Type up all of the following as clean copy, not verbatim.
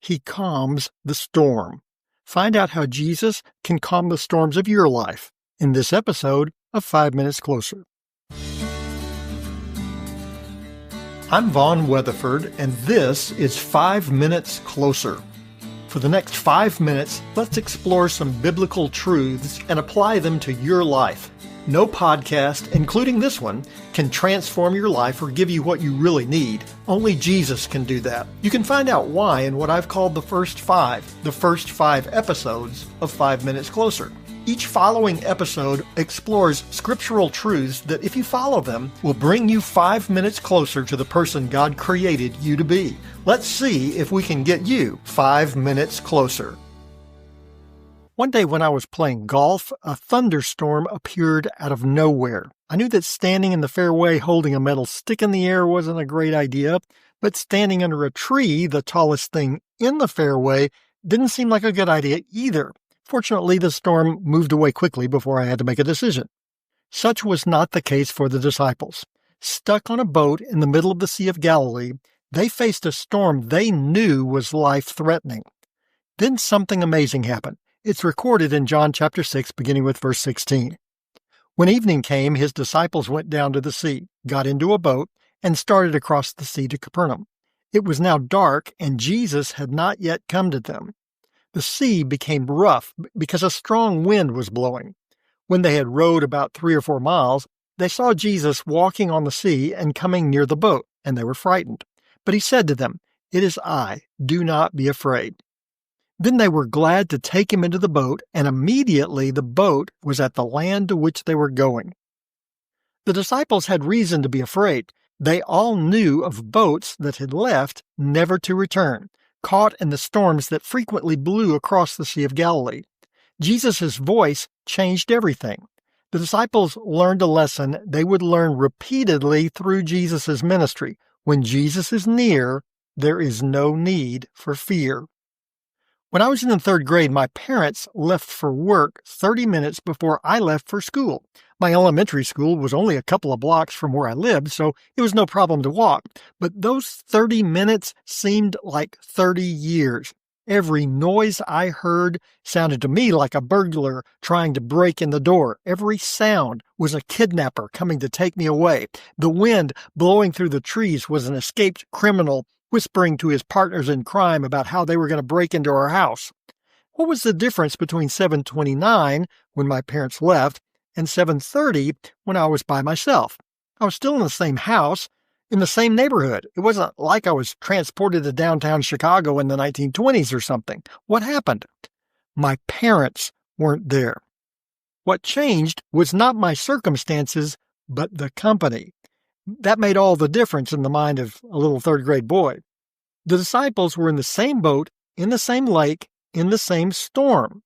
He calms the storm. Find out how Jesus can calm the storms of your life in this episode of 5 Minutes Closer. I'm Vaughn Weatherford, and this is 5 Minutes Closer. For the next 5 minutes, let's explore some biblical truths and apply them to your life. No podcast, including this one, can transform your life or give you what you really need. Only Jesus can do that. You can find out why in what I've called the first five episodes of 5 Minutes Closer. Each following episode explores scriptural truths that, if you follow them, will bring you 5 minutes closer to the person God created you to be. Let's see if we can get you 5 minutes closer. One day when I was playing golf, a thunderstorm appeared out of nowhere. I knew that standing in the fairway holding a metal stick in the air wasn't a great idea, but standing under a tree, the tallest thing in the fairway, didn't seem like a good idea either. Fortunately, the storm moved away quickly before I had to make a decision. Such was not the case for the disciples. Stuck on a boat in the middle of the Sea of Galilee, they faced a storm they knew was life-threatening. Then something amazing happened. It's recorded in John chapter 6, beginning with verse 16. When evening came, his disciples went down to the sea, got into a boat, and started across the sea to Capernaum. It was now dark, and Jesus had not yet come to them. The sea became rough because a strong wind was blowing. When they had rowed about 3 or 4 miles, they saw Jesus walking on the sea and coming near the boat, and they were frightened. But he said to them, "It is I, do not be afraid." Then they were glad to take him into the boat, and immediately the boat was at the land to which they were going. The disciples had reason to be afraid. They all knew of boats that had left never to return, caught in the storms that frequently blew across the Sea of Galilee. Jesus' voice changed everything. The disciples learned a lesson they would learn repeatedly through Jesus' ministry. When Jesus is near, there is no need for fear. When I was in the 3rd grade, my parents left for work 30 minutes before I left for school. My elementary school was only a couple of blocks from where I lived, so it was no problem to walk. But those 30 minutes seemed like 30 years. Every noise I heard sounded to me like a burglar trying to break in the door. Every sound was a kidnapper coming to take me away. The wind blowing through the trees was an escaped criminal whispering to his partners in crime about how they were going to break into our house. What was the difference between 7:29, when my parents left, and 7:30, when I was by myself? I was still in the same house, in the same neighborhood. It wasn't like I was transported to downtown Chicago in the 1920s or something. What happened? My parents weren't there. What changed was not my circumstances, but the company. That made all the difference in the mind of a little 3rd grade boy. The disciples were in the same boat, in the same lake, in the same storm.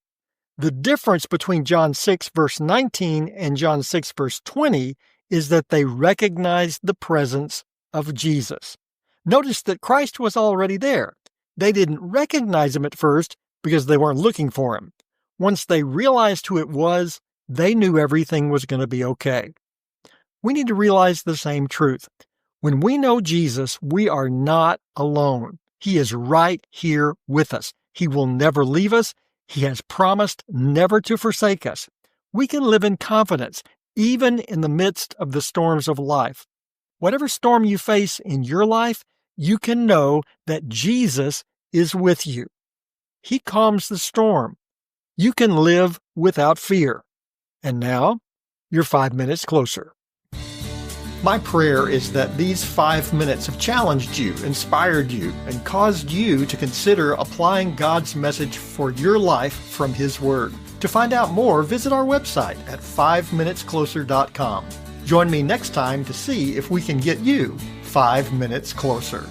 The difference between John 6, verse 19 and John 6, verse 20 is that they recognized the presence of Jesus. Notice that Christ was already there. They didn't recognize him at first because they weren't looking for him. Once they realized who it was, they knew everything was going to be okay. We need to realize the same truth. When we know Jesus, we are not alone. He is right here with us. He will never leave us. He has promised never to forsake us. We can live in confidence, even in the midst of the storms of life. Whatever storm you face in your life, you can know that Jesus is with you. He calms the storm. You can live without fear. And now, you're 5 minutes closer. My prayer is that these 5 minutes have challenged you, inspired you, and caused you to consider applying God's message for your life from His Word. To find out more, visit our website at 5minutescloser.com. Join me next time to see if we can get you 5 minutes closer.